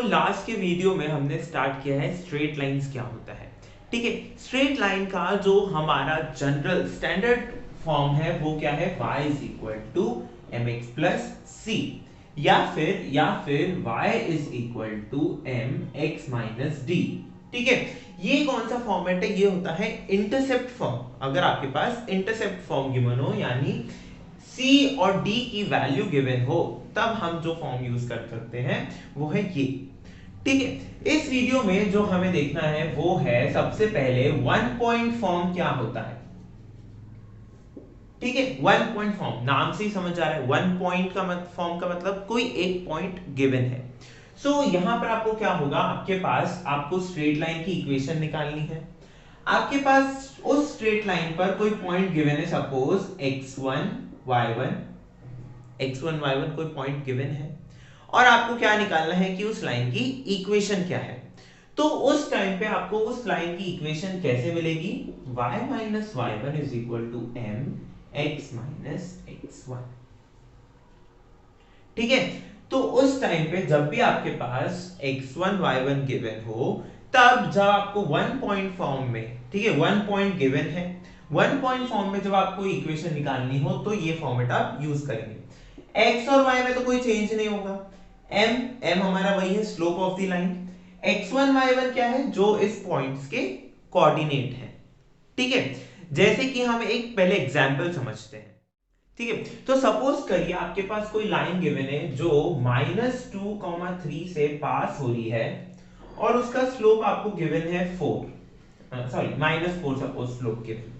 Last के video में हमने स्टार्ट किया है स्ट्रेट लाइंस क्या होता है। ठीक है, स्ट्रेट लाइन का जो हमारा जनरल स्टैंडर्ड फॉर्म है वो क्या है, y is equal to mx plus c, या फिर y is equal to mx minus d. ठीक है, ये कौन सा फॉर्मेट है, ये होता है इंटरसेप्ट फॉर्म। अगर आपके पास इंटरसेप्ट फॉर्म गिवन हो, यानी C और D की वैल्यू गिवन हो, तब हम जो फॉर्म यूज कर सकते हैं वो है ये। ठीक है, इस वीडियो में जो हमें देखना है वो है सबसे पहले वन पॉइंट फॉर्म क्या होता है। ठीक है, वन पॉइंट फॉर्म नाम से ही समझ आ रहा है, वन पॉइंट का फॉर्म का मतलब कोई एक पॉइंट गिवन है। सो यहां पर आपको क्या होगा, आपके पास आपको स्ट्रेट लाइन की इक्वेशन निकालनी है। आपके पास उस स्ट्रेट लाइन पर कोई पॉइंट गिवन है, सपोज x1 y1 कोई पॉइंट गिवन है, और आपको क्या निकालना है कि उस लाइन की इक्वेशन क्या है। तो उस टाइम पे आपको उस लाइन की इक्वेशन कैसे मिलेगी, y minus y1 is equal to m x minus x1। ठीक है, तो उस टाइम पे जब भी आपके पास x1 y1 गिवन हो, तब जब आपको वन पॉइंट फॉर्म में, ठीक है, वन पॉइंट गिवन है, वन पॉइंट फॉर्म में जब आपको इक्वेशन निकालनी हो तो ये फॉर्मेट आप यूज करेंगे। x और y में तो कोई चेंज नहीं होगा, m हमारा वही है, slope of the line. x1 y1 क्या है, जो इस पॉइंट्स के कोऑर्डिनेट है। ठीक है, जैसे कि हम एक पहले एग्जांपल समझते हैं। ठीक है, तो सपोज करिए आपके पास कोई लाइन गिवन है जो -2,3 से पास हो रही है, और उसका स्लोप आपको गिवन है 4, सॉरी -4, सपोज स्लोप गिवन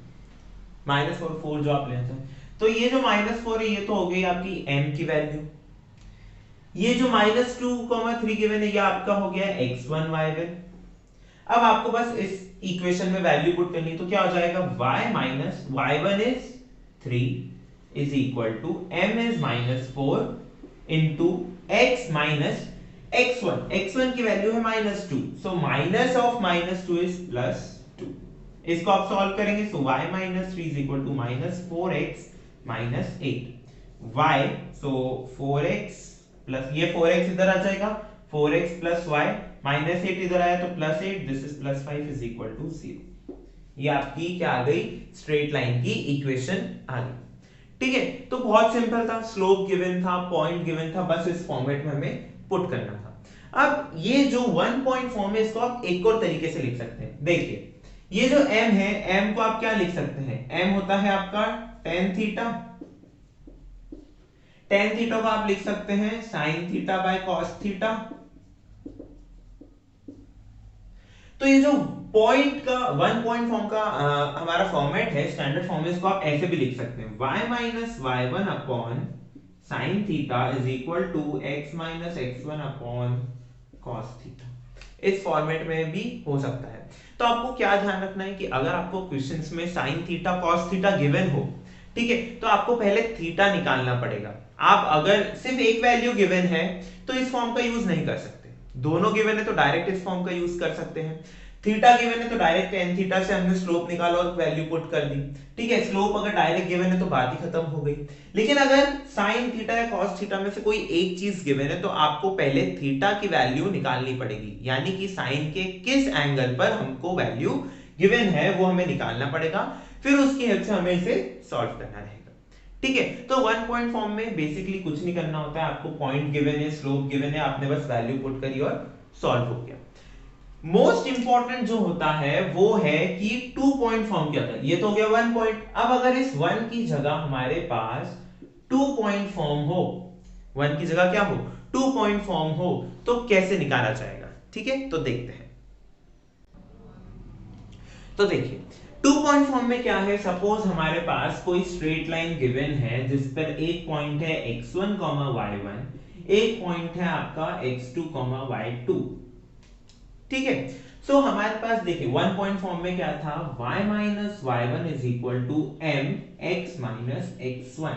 -4 जो आप लेते हैं। तो ये जो -4 है ये तो हो गई आपकी m की वैल्यू। ये जो -2,3 गिवन है ये आपका हो गया x1 y1। अब आपको बस इस इक्वेशन में वैल्यू पुट करनी है, तो क्या हो जाएगा, y minus y1 is 3 is equal to m is -4 into x minus x1 की वैल्यू है -2, सो माइनस ऑफ -2 इज +2। इसको आप सॉल्व करेंगे, so y minus 3 is equal to -4x minus 8 y, so 4x plus ये 4x इधर आ जाएगा, 4x plus y minus 8 इधर आया तो +8, this is +5 is equal to 0। ये आपकी क्या आ गई, स्ट्रेट लाइन की इक्वेशन आ गई। ठीक है, तो बहुत सिंपल था, स्लोप गिवन था, पॉइंट गिवन था, बस इस फॉर्मेट में हमें पुट करना था। अब ये जो वन पॉइंट फॉर्म है इसको आप एक और तरीके से लिख सकते हैं। देखिए, ये जो m है, m को आप क्या लिख सकते हैं, m होता है आपका tan थीटा। tan थीटा को आप लिख सकते हैं sin theta by cos theta. तो ये जो पॉइंट का वन पॉइंट फॉर्म का हमारा फॉर्मेट है, स्टैंडर्ड फॉर्म, इसको आप ऐसे भी लिख सकते हैं, y minus y1 upon sine theta is equal to x minus x1 upon cos theta. इस फॉर्मेट में भी हो सकता है। तो आपको क्या ध्यान रखना है कि अगर आपको क्वेश्चंस में sine theta cos theta given हो, ठीक है, तो आपको पहले थीटा निकालना पड़ेगा। आप अगर सिर्फ एक वैल्यू गिवन है तो इस फॉर्म का यूज नहीं कर सकते, दोनों गिवन है तो डायरेक्ट इस फॉर्म का यूज कर सकते हैं। थीटा गिवन है तो डायरेक्ट tan थीटा से हमने स्लोप निकाला और वैल्यू पुट कर दी। ठीक है, स्लोप अगर डायरेक्ट गिवन है तो बात ही खत्म हो गई। लेकिन अगर sin थीटा या cos थीटा में से कोई एक चीज गिवन है तो आपको पहले थीटा की वैल्यू निकालनी पड़ेगी, यानी कि sin के किस एंगल पर हमको वैल्यू गिवन है वो हमें निकालना पड़ेगा, फिर उसकी हेल्प से हमें इसे सॉल्व करना रहेगा। ठीक है, तो वन पॉइंट फॉर्म में बेसिकली कुछ नहीं करना होता है, आपको पॉइंट गिवन है, स्लोप गिवन है, आपने बस वैल्यू पुट करी और सॉल्व हो गया। मोस्ट इंपॉर्टेंट जो होता है वो है कि टू पॉइंट फॉर्म क्या था, ये तो हो गया वन पॉइंट। अब अगर इस वन की जगह हमारे पास टू पॉइंट फॉर्म हो, वन की जगह क्या हो, टू पॉइंट फॉर्म हो, तो कैसे निकाला जाएगा। ठीक है, तो देखते हैं। तो देखिए, टू पॉइंट फॉर्म में क्या है, सपोज हमारे पास कोई स्ट्रेट लाइन गिवन है जिस पर एक पॉइंट है x1, y1, एक पॉइंट है आपका x2, y2। ठीक है, सो हमारे पास देखिए वन पॉइंट फॉर्म में क्या था, y minus y1 is equal to m x minus x1।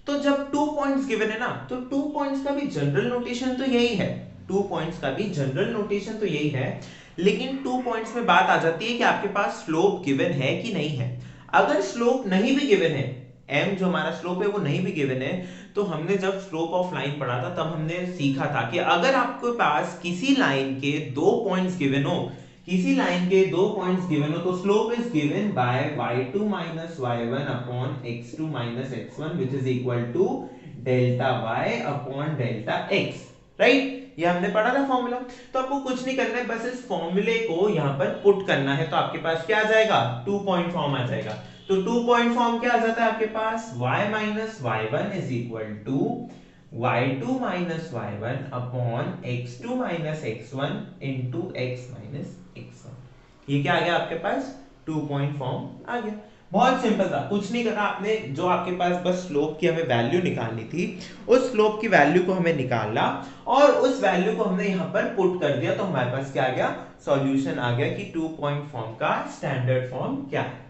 तो जब टू पॉइंट्स गिवन है ना, तो टू पॉइंट्स का भी जनरल नोटेशन तो यही है, टू पॉइंट्स का भी जनरल नोटेशन तो यही है। लेकिन टू पॉइंट्स में बात आ जाती है कि आपके पास स्लोप गिवन है कि नहीं है। अगर स्लोप नहीं भी गिवन है, m जो हमारा स्लोप है वो नहीं भी गिवन है, तो हमने जब स्लोप ऑफ लाइन पढ़ा था तब हमने सीखा था कि अगर आपके पास किसी लाइन के दो पॉइंट्स गिवन हो, किसी लाइन के दो पॉइंट्स गिवन हो, तो slope is given by y2 minus y1 upon x2 minus x1 which is equal to delta y upon delta x, right? ये हमने पढ़ा था फॉर्मूला। तो आपको कुछ नहीं करना है, बस इस फॉर्मूले को यहाँ पर पुट करना है, तो आपके पास क्या आ जाएगा, 2 पॉइंट फॉर्म आ जाएगा। तो 2 पॉइंट फॉर्म क्या आ जाता है आपके पास, y minus y1 is equal to y2 minus y1 upon x2 minus x1 into x minus x1। ये क्या आ गया आपके पास, 2 पॉइंट फॉर्म आ गया। बहुत सिंपल था, कुछ नहीं करना आपने, जो आपके पास बस स्लोप की हमें वैल्यू निकालनी थी, उस स्लोप की वैल्यू को हमें निकालना और उस वैल्यू को हमने यहाँ पर पुट कर दिया, तो हमारे पास क्या आ गया, सॉल्यूशन आ गया कि 2 पॉइंट फॉर्म का स्टैंडर्ड फॉर्म क्या है।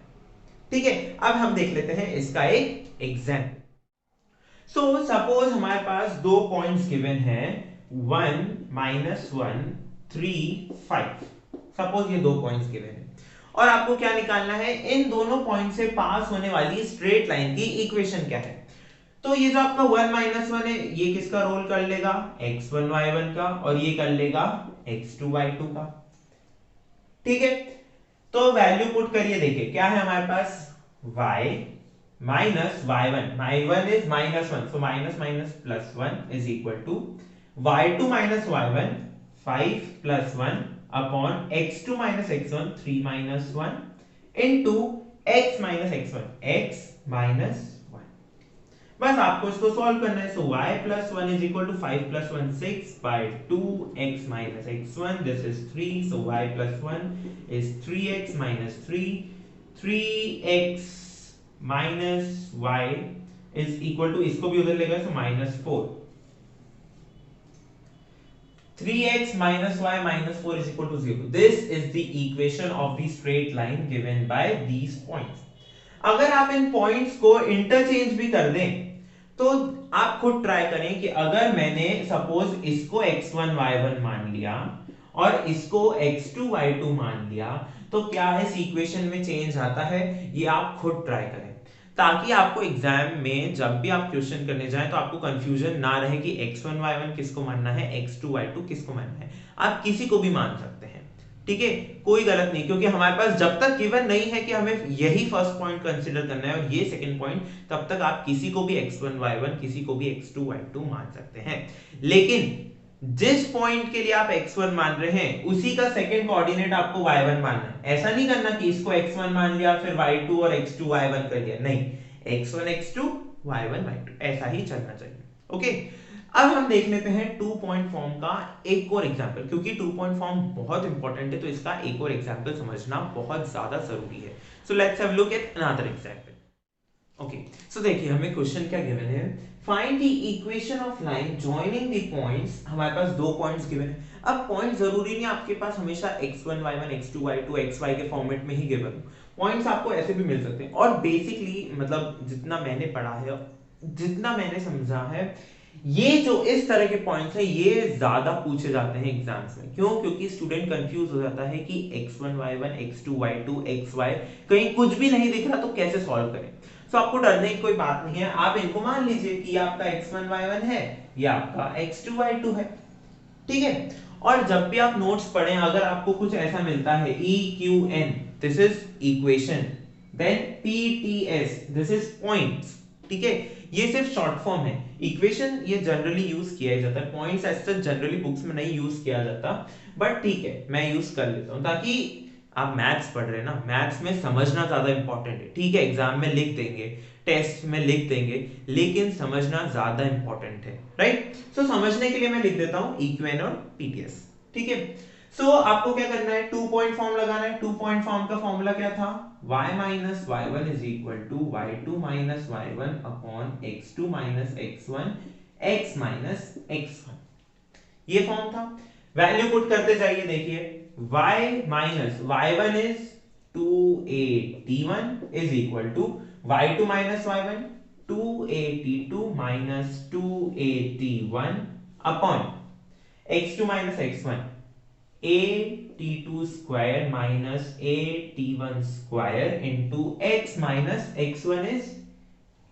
ठीक है, अब हम देख लेते हैं इसका एक एग्जाम्पल। सो सपोज हमारे पास दो पॉइंट्स गिवन है 1 -1 3 5। सपोज ये दो पॉइंट्स गिवन है और आपको क्या निकालना है, इन दोनों पॉइंट से पास होने वाली स्ट्रेट लाइन की इक्वेशन क्या है। तो ये जो आपका 1 -1 है, ये किसका रोल कर लेगा, x1 y1 का, और ये कर लेगा x2 y2 का। ठीक है, तो वैल्यू पुट करिए, देखिए क्या है हमारे पास, y minus y1, y1 is -1, so minus minus plus 1 is equal to y2 minus y1 5 plus 1 upon x2 minus x1 3 minus 1 into x minus x1 x minus 1। बस आपको इसको सॉल्व करना है। सो y plus 1 is equal to 5 plus 1 6 by 2 x minus x1, this is 3, so y plus 1 is 3x minus 3, 3x minus y is equal to, इसको भी उधर लेगा, so minus 4, 3x minus y minus 4 is equal to 0। This is the equation of the straight line given by these points। अगर आप इन points को interchange भी कर दें तो आप खुद ट्राई करें कि अगर मैंने सपोज इसको x1 y1 मान लिया और इसको x2 y2 मान लिया, तो क्या इस इक्वेशन में चेंज आता है, ये आप खुद ट्राई करें, ताकि आपको एग्जाम में जब भी आप क्वेश्चन करने जाएं तो आपको कंफ्यूजन ना रहे कि x1 y1 किसको मानना है, x2 y2 किसको मानना है। आप किसी को भी मान सकते हैं, ठीक है, कोई गलत नहीं, क्योंकि हमारे पास जब तक गिवन नहीं है कि हमें यही फर्स्ट पॉइंट कंसीडर करना है और ये सेकंड पॉइंट, तब तक आप किसी को भी x1 y1 किसी को भी x2 y2 मान सकते हैं। लेकिन जिस पॉइंट के लिए आप x1 मान रहे हैं उसी का सेकंड कोऑर्डिनेट आपको y1 मानना है। ऐसा नहीं करना कि इसको x1 मान लिया फिर y2 और x2 y1 कर दिया, नहीं, x1 x2 y1 y2 ऐसा ही चलना चाहिए। ओके, अब हम देख लेते हैं 2 पॉइंट फॉर्म का एक और एग्जांपल, क्योंकि 2 पॉइंट फॉर्म बहुत इंपॉर्टेंट है, तो इसका एक और एग्जांपल समझना बहुत ज्यादा जरूरी है। So let's have look at another example. Okay, so देखिए हमें क्वेश्चन क्या गिवन है, find the equation of line joining the points. हमारे पास दो पॉइंट्स गिवन है। अब पॉइंट जरूरी नहीं आपके पास हमेशा x1 y1 x2 y2 xy के फॉर्मेट में ही गिवन हो, पॉइंट्स आपको ऐसे भी मिल सकते हैं। और बेसिकली मतलब जितना मैंने पढ़ा है, जितना मैंने समझा है, ये जो इस तरह के पॉइंट्स हैं ये ज्यादा पूछे जाते हैं एग्जाम्स में। क्यों? क्योंकि स्टूडेंट कंफ्यूज हो जाता है कि x1 y1 x2 y2 xy कहीं कुछ भी नहीं दिख रहा तो कैसे सॉल्व करें। तो आपको डरने की कोई बात नहीं है, आप इनको मान लीजिए कि आपका x1 y1 है, ये आपका x2 y2 है, ठीक है। और जब भी आप नोट्स पढ़ें, अगर आपको कुछ ऐसा मिलता है EQN, this is equation, then PTS, this is points, ठीक है, ये सिर्फ शॉर्ट फॉर्म है। इक्वेशन ये जनरली यूज किया जाता है, पॉइंट्स ऐसे जनरली बुक्स में नहीं यूज किया जाता, बट ठीक है मैं यूज कर लेता हूं, ताकि आप मैथ्स पढ़ रहे हैं ना, मैथ्स में समझना ज्यादा इंपॉर्टेंट है, ठीक है। एग्जाम में लिख देंगे, टेस्ट में लिख देंगे, लेकिन समझना ज्यादा इंपॉर्टेंट है, राइट। सो समझने के लिए मैं लिख देता हूं EQN और PTS, ठीक है। सो आपको क्या करना है, 2 पॉइंट फॉर्म लगाना है। 2 पॉइंट फॉर्म का फॉर्मूला क्या था, y minus y1 is equal to y2 minus y1 upon x2 minus x1 x minus x1, ये फॉर्म था। वैल्यू पुट करते जाइए, देखिए y minus y1 is 281 is equal to y2 minus y1 282 minus 281 upon x2 minus x1 AT2 square minus AT1 square into x minus x1 is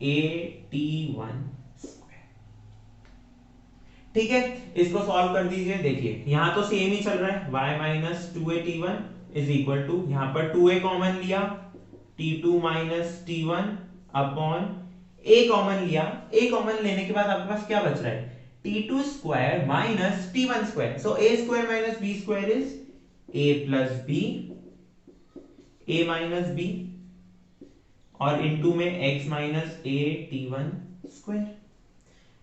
AT1 square। ठीक है, इसको solve कर दीजिए। देखिए यहाँ तो सेम ही चल रहा है, y minus 2a t1 is equal to, यहाँ पर 2a कॉमन लिया, t2 minus t1 upon a common लिया। a कॉमन लेने के बाद आपके पास क्या बच रहा है, t2 square minus t1 square. So a square minus b square is a plus b, a minus b, और इनटू में x minus a t1 square.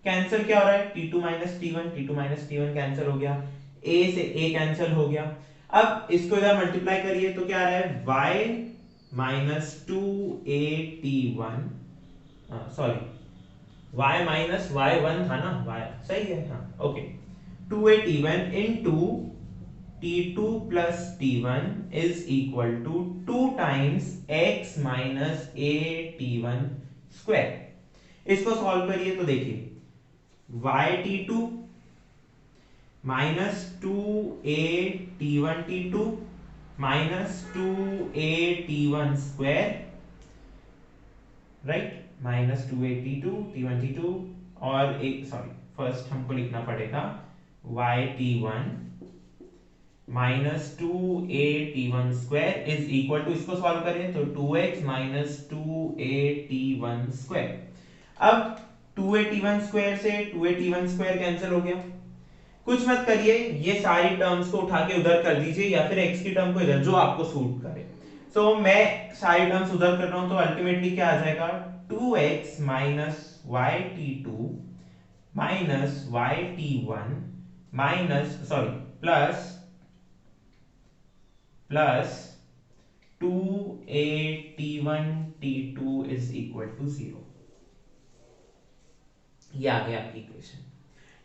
Cancel क्या हो रहा है, t2 माइनस t1 कैंसिल हो गया, a से a कैंसिल हो गया। अब इसको इधर मल्टीप्लाई करिए तो क्या आ रहा है, y minus 2a t1, sorry y minus y1 था ना, y सही है, हाँ okay, 2a t1 into t2 plus t1 is equal to 2 times x minus a t1 square. इसको सॉल्व करिए तो देखिए y t2 minus 2a t1 t2 minus 2a t1 square, right, minus 2a t2 t1 t2, और एक sorry first हमको लिखना पड़ेगा y t1 minus 2a t1 square is equal to, इसको सॉल्व करें तो 2x minus 2a t1 square. अब 2a t1 square से 2a t1 स्क्वायर कैंसिल हो गया। कुछ मत करिए, ये सारी टर्म्स को उठा के उधर कर दीजिए, या फिर x की टर्म को इधर, जो आपको सूट करे। सो मैं सारी टर्म्स उधर कर रहा हूं, तो अल्टीमेटली क्या आ जाएगा, 2x minus y t2 minus y t1 minus sorry plus 2a t1 t2 is equal to 0। ये आ गया आपकी इक्वेशन।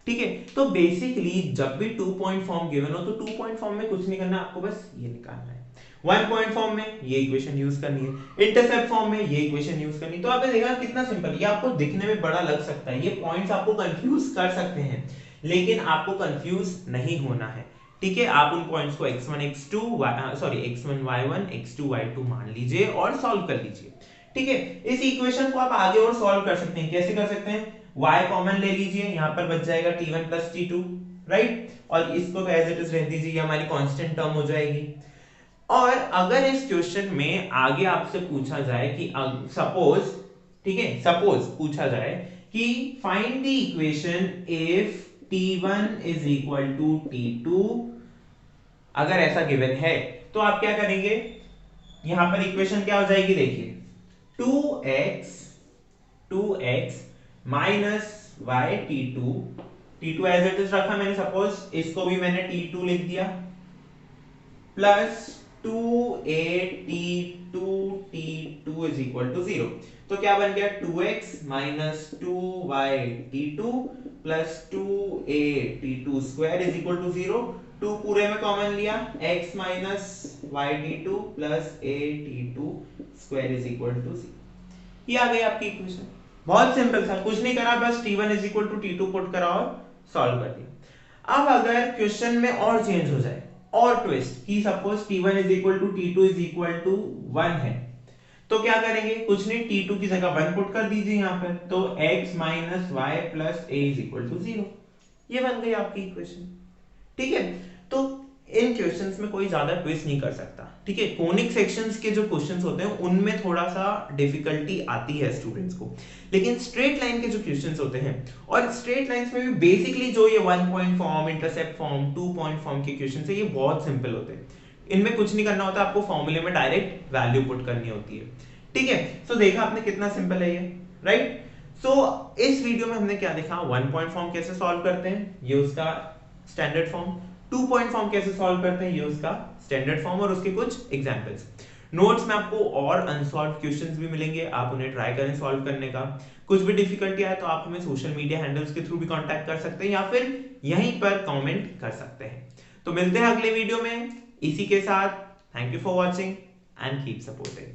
ठीक है, तो बेसिकली जब भी 2 पॉइंट फॉर्म गिवन हो तो 2 पॉइंट फॉर्म में कुछ नहीं करना, आपको बस ये निकालना है। 1 पॉइंट फॉर्म में ये इक्वेशन यूज करनी है, इंटरसेप्ट फॉर्म में ये इक्वेशन यूज करनी है। तो आपने देखा कितना सिंपल, ये आपको दिखने में बड़ा लग सकता है, ये पॉइंट्स आपको कंफ्यूज कर सकते हैं, लेकिन आपको कंफ्यूज नहीं होना है। ठीक है, आप उन पॉइंट्स को x1 x2 x1 y1 x2 y2 मान लीजिए और सॉल्व कर लीजिए। ठीक है, इस इक्वेशन को आप आगे और सॉल्व कर सकते हैं। कैसे कर सकते हैं, y कॉमन ले लीजिए, यहां पर बच जाएगा t1 प्लस t2, राइट, और इसको तो एज इट इज रह दीजिए, ये हमारी कांस्टेंट टर्म हो जाएगी। और अगर इस क्वेश्चन में आगे आपसे पूछा जाए कि सपोज, ठीक है, सपोज पूछा जाए कि find the equation if t1 is equal to t2, अगर ऐसा गिवन है तो आप क्या करेंगे, यहां पर इक्वेशन क्या हो जाएगी, देखिए 2x minus y t2 as it is रखा मैंने, सपोज इसको भी मैंने t2 लिख दिया, plus 2a t2 is equal to 0। तो क्या बन गया, 2x minus 2y t2 plus 2a t2 square is equal to 0। 2 पूरे में कॉमन लिया, x minus y t2 plus a t2 square is equal to 0। ये आ गई आपकी इक्वेशन। बहुत सिंपल था, कुछ नहीं करा, बस t1 is equal to t2 put करा और सॉल्व कर दिया। अब अगर क्वेश्चन में और चेंज हो जाए, और ट्विस्ट, कि suppose t1 is equal to t2 is equal to 1 है, तो क्या करेंगे, कुछ नहीं, t2 की जगह 1 पुट कर दीजिए यहां पर, तो x minus y plus a is equal to 0। ये बन गई आपकी इक्वेशन। ठीक है, तो इन क्वेश्चंस में कोई ज्यादा ट्विस्ट नहीं कर सकता। ठीक है, कोनिक सेक्शंस के जो क्वेश्चंस होते हैं उनमें थोड़ा सा डिफिकल्टी आती है स्टूडेंट्स को, लेकिन स्ट्रेट लाइन के जो क्वेश्चंस होते हैं, और स्ट्रेट लाइंस में भी बेसिकली जो ये 1 point form, intercept form, 2 point form के क्वेश्चंस है, ये बहुत सिंपल होते हैं। इनमें कुछ नहीं करना होता, आपको फॉर्मूले में डायरेक्ट वैल्यू पुट करनी होती है। ठीक है, सो देखा आपने कितना सिंपल है ये, राइट। सो इस वीडियो में हमने क्या देखा, 1 पॉइंट फॉर्म कैसे सॉल्व करते हैं, ये उसका स्टैंडर्ड फॉर्म, 2 पॉइंट फॉर्म कैसे सॉल्व करते हैं, ये उसका स्टैंडर्ड फॉर्म, और उसके कुछ एग्जांपल्स। नोट्स में आपको और अनसॉल्व क्वेश्चंस भी मिलेंगे, आप उन्हें ट्राई करें सॉल्व करने का। कुछ भी डिफिकल्टी आए तो आप हमें सोशल मीडिया हैंडल्स के थ्रू भी कांटेक्ट कर सकते हैं, या फिर यहीं पर कमेंट कर सकते हैं। तो मिलते हैं अगले वीडियो में इसी के साथ। Thank you for watching and keep supporting.